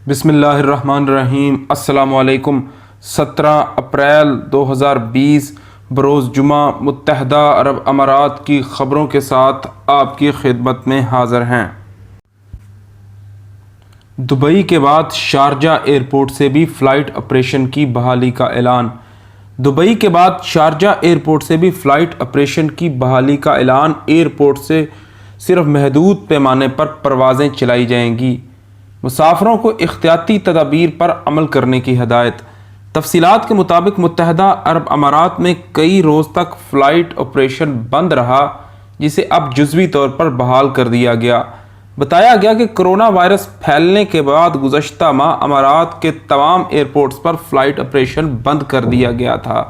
بسم اللہ الرحمن الرحیم۔ السلام علیکم۔ 17 اپریل 2020 بروز جمعہ متحدہ عرب امارات کی خبروں کے ساتھ آپ کی خدمت میں حاضر ہیں۔ دبئی کے بعد شارجہ ایئرپورٹ سے بھی فلائٹ آپریشن کی بحالی کا اعلان۔ دبئی کے بعد شارجہ ایئرپورٹ سے بھی فلائٹ آپریشن کی بحالی کا اعلان۔ ایئرپورٹ سے صرف محدود پیمانے پر پروازیں چلائی جائیں گی۔ مسافروں کو احتیاطی تدابیر پر عمل کرنے کی ہدایت۔ تفصیلات کے مطابق متحدہ عرب امارات میں کئی روز تک فلائٹ آپریشن بند رہا، جسے اب جزوی طور پر بحال کر دیا گیا۔ بتایا گیا کہ کرونا وائرس پھیلنے کے بعد گزشتہ ماہ امارات کے تمام ایئرپورٹس پر فلائٹ آپریشن بند کر دیا گیا تھا،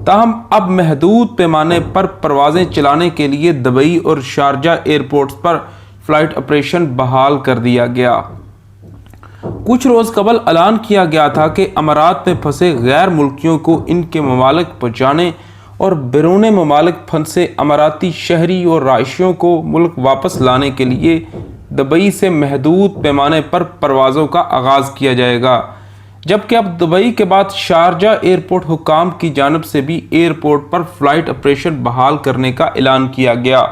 تاہم اب محدود پیمانے پر پروازیں چلانے کے لیے دبئی اور شارجہ ایئرپورٹس پر فلائٹ آپریشن بحال کر دیا گیا۔ کچھ روز قبل اعلان کیا گیا تھا کہ امارات میں پھنسے غیر ملکیوں کو ان کے ممالک پہنچانے اور بیرون ممالک پھنسے اماراتی شہری اور رہائشیوں کو ملک واپس لانے کے لیے دبئی سے محدود پیمانے پر پروازوں کا آغاز کیا جائے گا، جبکہ اب دبئی کے بعد شارجہ ایئرپورٹ حکام کی جانب سے بھی ایئرپورٹ پر فلائٹ آپریشن بحال کرنے کا اعلان کیا گیا۔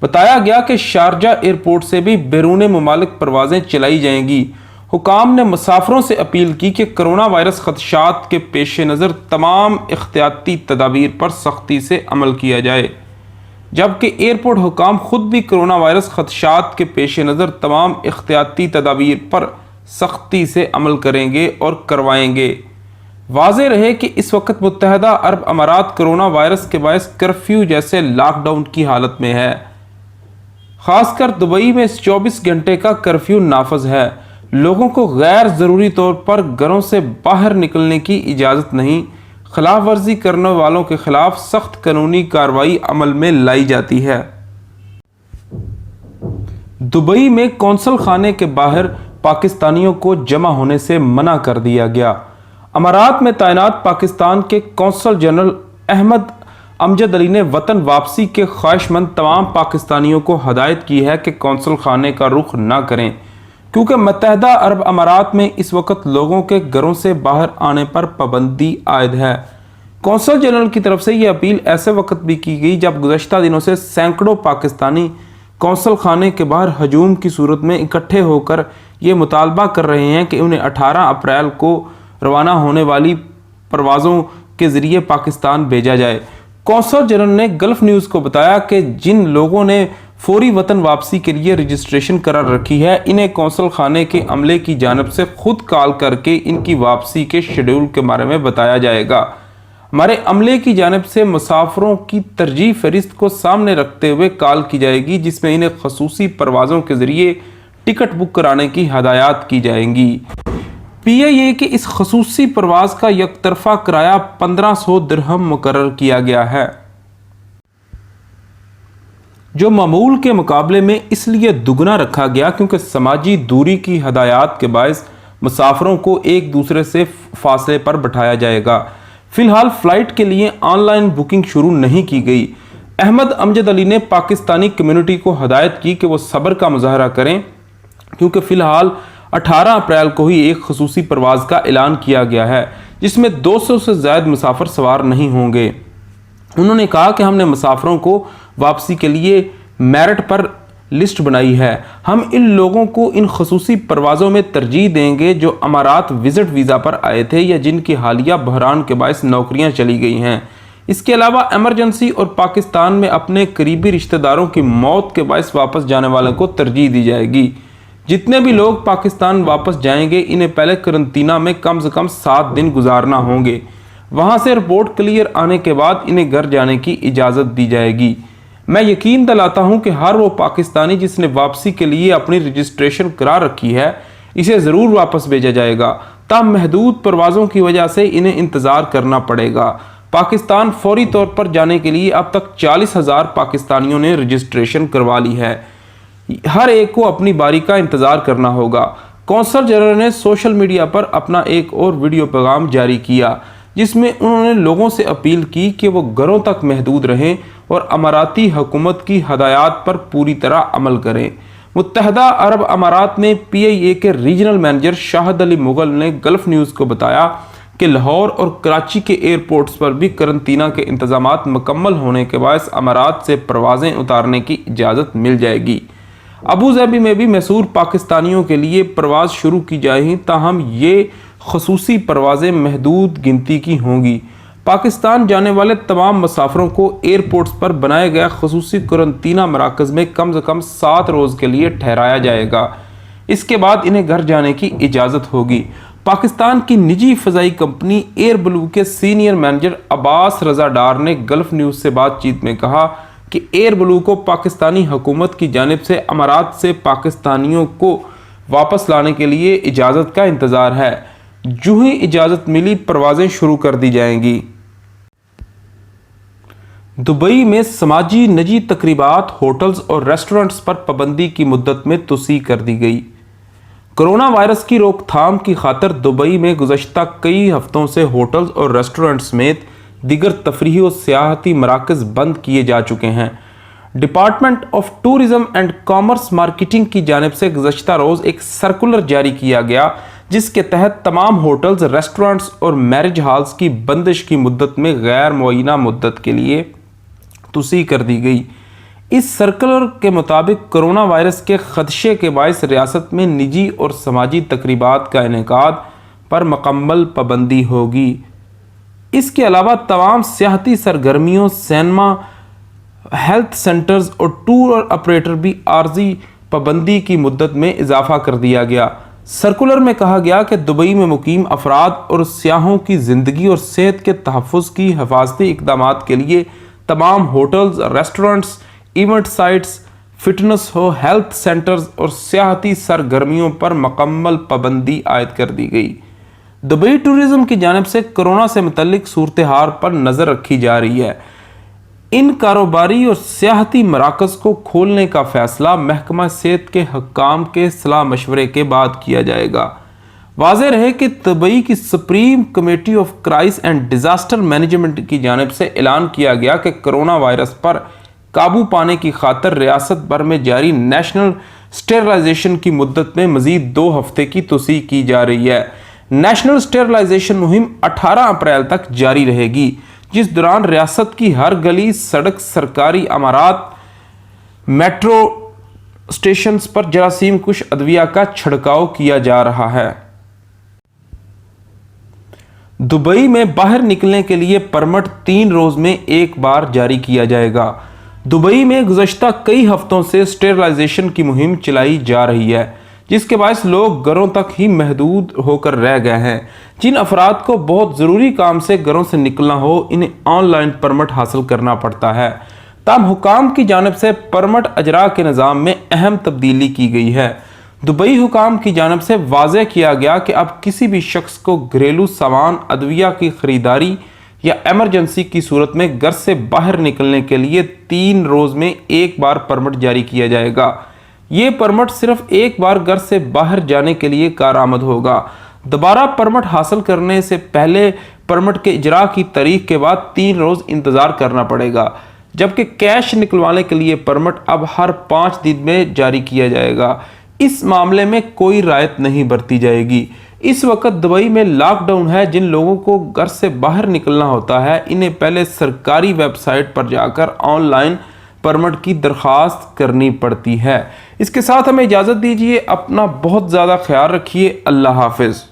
بتایا گیا کہ شارجہ ایئرپورٹ سے بھی بیرون ممالک پروازیں چلائی جائیں گی۔ حکام نے مسافروں سے اپیل کی کہ کرونا وائرس خدشات کے پیش نظر تمام احتیاطی تدابیر پر سختی سے عمل کیا جائے، جبکہ ایئرپورٹ حکام خود بھی کرونا وائرس خدشات کے پیش نظر تمام احتیاطی تدابیر پر سختی سے عمل کریں گے اور کروائیں گے۔ واضح رہے کہ اس وقت متحدہ عرب امارات کرونا وائرس کے باعث کرفیو جیسے لاک ڈاؤن کی حالت میں ہے۔ خاص کر دبئی میں 24 گھنٹے کا کرفیو نافذ ہے۔ لوگوں کو غیر ضروری طور پر گھروں سے باہر نکلنے کی اجازت نہیں۔ خلاف ورزی کرنے والوں کے خلاف سخت قانونی کارروائی عمل میں لائی جاتی ہے۔ دبئی میں قونصل خانے کے باہر پاکستانیوں کو جمع ہونے سے منع کر دیا گیا۔ امارات میں تعینات پاکستان کے قونصل جنرل احمد امجد علی نے وطن واپسی کے خواہش مند تمام پاکستانیوں کو ہدایت کی ہے کہ قونصل خانے کا رخ نہ کریں، کیونکہ متحدہ عرب امارات میں اس وقت لوگوں کے گھروں سے باہر آنے پر پابندی عائد ہے۔ قونصل جنرل کی طرف سے یہ اپیل ایسے وقت بھی کی گئی جب گزشتہ دنوں سے سینکڑوں پاکستانی قونصل خانے کے باہر ہجوم کی صورت میں اکٹھے ہو کر یہ مطالبہ کر رہے ہیں کہ انہیں 18 اپریل کو روانہ ہونے والی پروازوں کے ذریعے پاکستان بھیجا جائے۔ قونصل جنرل نے گلف نیوز کو بتایا کہ جن لوگوں نے فوری وطن واپسی کے لیے رجسٹریشن کرا رکھی ہے، انہیں قونصل خانے کے عملے کی جانب سے خود کال کر کے ان کی واپسی کے شیڈول کے بارے میں بتایا جائے گا۔ ہمارے عملے کی جانب سے مسافروں کی ترجیح فہرست کو سامنے رکھتے ہوئے کال کی جائے گی، جس میں انہیں خصوصی پروازوں کے ذریعے ٹکٹ بک کرانے کی ہدایات کی جائیں گی۔ PIA کے اس خصوصی پرواز کا یک طرفہ کرایہ 1500 درہم مقرر کیا گیا ہے، جو معمول کے مقابلے میں اس لیے دگنا رکھا گیا کیونکہ سماجی دوری کی ہدایات کے باعث مسافروں کو ایک دوسرے سے فاصلے پر بٹھایا جائے گا۔ فی الحال فلائٹ کے لیے آن لائن بکنگ شروع نہیں کی گئی۔ احمد امجد علی نے پاکستانی کمیونٹی کو ہدایت کی کہ وہ صبر کا مظاہرہ کریں، کیونکہ فی الحال 18 اپریل کو ہی ایک خصوصی پرواز کا اعلان کیا گیا ہے، جس میں 200 سے زائد مسافر سوار نہیں ہوں گے۔ انہوں نے کہا کہ ہم نے مسافروں کو واپسی کے لیے میرٹ پر لسٹ بنائی ہے۔ ہم ان لوگوں کو ان خصوصی پروازوں میں ترجیح دیں گے جو امارات وزٹ ویزا پر آئے تھے یا جن کی حالیہ بحران کے باعث نوکریاں چلی گئی ہیں۔ اس کے علاوہ ایمرجنسی اور پاکستان میں اپنے قریبی رشتہ داروں کی موت کے باعث واپس جانے والوں کو ترجیح دی جائے گی۔ جتنے بھی لوگ پاکستان واپس جائیں گے، انہیں پہلے قرنطینہ میں کم سے کم 7 دن گزارنا ہوں گے۔ وہاں سے رپورٹ کلیئر آنے کے بعد انہیں گھر جانے کی اجازت دی جائے گی۔ میں یقین دلاتا ہوں کہ ہر وہ پاکستانی جس نے واپسی کے لیے اپنی رجسٹریشن کرا رکھی ہے، اسے ضرور واپس بھیجا جائے گا، تاہم محدود پروازوں کی وجہ سے انہیں انتظار کرنا پڑے گا۔ پاکستان فوری طور پر جانے کے لیے اب تک 40,000 پاکستانیوں نے رجسٹریشن کروا لی ہے۔ ہر ایک کو اپنی باری کا انتظار کرنا ہوگا۔ قونصل جنرل نے سوشل میڈیا پر اپنا ایک اور ویڈیو پیغام جاری کیا، جس میں انہوں نے لوگوں سے اپیل کی کہ وہ گھروں تک محدود رہیں اور اماراتی حکومت کی ہدایات پر پوری طرح عمل کریں۔ متحدہ عرب امارات میں PIA کے ریجنل مینیجر شاہد علی مغل نے گلف نیوز کو بتایا کہ لاہور اور کراچی کے ایئرپورٹس پر بھی قرنطینہ کے انتظامات مکمل ہونے کے باعث امارات سے پروازیں اتارنے کی اجازت مل جائے گی۔ ابوظہبی میں بھی محصور پاکستانیوں کے لیے پرواز شروع کی جائیں، تاہم یہ خصوصی پروازیں محدود گنتی کی ہوں گی۔ پاکستان جانے والے تمام مسافروں کو ایئرپورٹس پر بنائے گئے خصوصی قرنطینہ مراکز میں کم از کم 7 روز کے لیے ٹھہرایا جائے گا۔ اس کے بعد انہیں گھر جانے کی اجازت ہوگی۔ پاکستان کی نجی فضائی کمپنی ایئر بلو کے سینئر مینیجر عباس رضا ڈار نے گلف نیوز سے بات چیت میں کہا کہ ایئر بلو کو پاکستانی حکومت کی جانب سے امارات سے پاکستانیوں کو واپس لانے کے لیے اجازت کا انتظار ہے۔ جو ہی اجازت ملی پروازیں شروع کر دی جائیں گی۔ دبئی میں سماجی نجی تقریبات، ہوٹلز اور ریسٹورنٹس پر پابندی کی مدت میں توسیع کر دی گئی۔ کرونا وائرس کی روک تھام کی خاطر دبئی میں گزشتہ کئی ہفتوں سے ہوٹلز اور ریسٹورنٹ سمیت دیگر تفریحی و سیاحتی مراکز بند کیے جا چکے ہیں۔ Department of tourism and commerce marketing کی جانب سے گزشتہ روز ایک سرکولر جاری کیا گیا جس کے تحت تمام ہوٹلز، ریسٹورنٹس اور میرج ہالز کی بندش کی مدت میں غیر معینہ مدت کے لیے توسیع کر دی گئی۔ اس سرکولر کے مطابق کرونا وائرس کے خدشے کے باعث ریاست میں نجی اور سماجی تقریبات کا انعقاد پر مکمل پابندی ہوگی۔ اس کے علاوہ تمام سیاحتی سرگرمیوں، سینما، ہیلتھ سینٹرز اور ٹور آپریٹر بھی عارضی پابندی کی مدت میں اضافہ کر دیا گیا۔ سرکولر میں کہا گیا کہ دبئی میں مقیم افراد اور سیاحوں کی زندگی اور صحت کے تحفظ کی حفاظتی اقدامات کے لیے تمام hotels, restaurants, event sites, fitness ہو، ہیلتھ سینٹرز اور سیاحتی سرگرمیوں پر مکمل پابندی عائد کر دی گئی۔ دبئی ٹورزم کی جانب سے کرونا سے متعلق صورتحال پر نظر رکھی جا رہی ہے۔ ان کاروباری اور سیاحتی مراکز کو کھولنے کا فیصلہ محکمہ صحت کے حکام کے صلاح مشورے کے بعد کیا جائے گا۔ واضح رہے کہ دبئی کی supreme committee of crisis and disaster management کی جانب سے اعلان کیا گیا کہ کرونا وائرس پر قابو پانے کی خاطر ریاست بھر میں جاری نیشنل اسٹیرلائزیشن کی مدت میں مزید 2 ہفتے کی توسیع کی جا رہی ہے۔ نیشنل اسٹیرلائزیشن مہم 18 اپریل تک جاری رہے گی، جس دوران ریاست کی ہر گلی، سڑک، سرکاری عمارات، میٹرو اسٹیشنز پر جراثیم کش ادویہ کا چھڑکاؤ کیا جا رہا ہے۔ دبئی میں باہر نکلنے کے لیے پرمٹ 3 روز میں ایک بار جاری کیا جائے گا۔ دبئی میں گزشتہ کئی ہفتوں سے اسٹیرلائزیشن کی مہم چلائی جا رہی ہے، جس کے باعث لوگ گھروں تک ہی محدود ہو کر رہ گئے ہیں۔ جن افراد کو بہت ضروری کام سے گھروں سے نکلنا ہو، انہیں آن لائن پرمٹ حاصل کرنا پڑتا ہے۔ تاہم حکام کی جانب سے پرمٹ اجرا کے نظام میں اہم تبدیلی کی گئی ہے۔ دبئی حکام کی جانب سے واضح کیا گیا کہ اب کسی بھی شخص کو گھریلو سامان، ادویہ کی خریداری یا ایمرجنسی کی صورت میں گھر سے باہر نکلنے کے لیے 3 روز میں ایک بار پرمٹ جاری کیا جائے گا۔ یہ پرمٹ صرف ایک بار گھر سے باہر جانے کے لیے کارآمد ہوگا۔ دوبارہ پرمٹ حاصل کرنے سے پہلے پرمٹ کے اجرا کی تاریخ کے بعد 3 روز انتظار کرنا پڑے گا، جبکہ کیش نکلوانے کے لیے پرمٹ اب ہر 5 دن میں جاری کیا جائے گا۔ اس معاملے میں کوئی رعایت نہیں برتی جائے گی۔ اس وقت دبئی میں لاک ڈاؤن ہے۔ جن لوگوں کو گھر سے باہر نکلنا ہوتا ہے، انہیں پہلے سرکاری ویب سائٹ پر جا کر آن لائن پرمٹ کی درخواست کرنی پڑتی ہے۔ اس کے ساتھ ہمیں اجازت دیجیے، اپنا بہت زیادہ خیال رکھیے۔ اللہ حافظ۔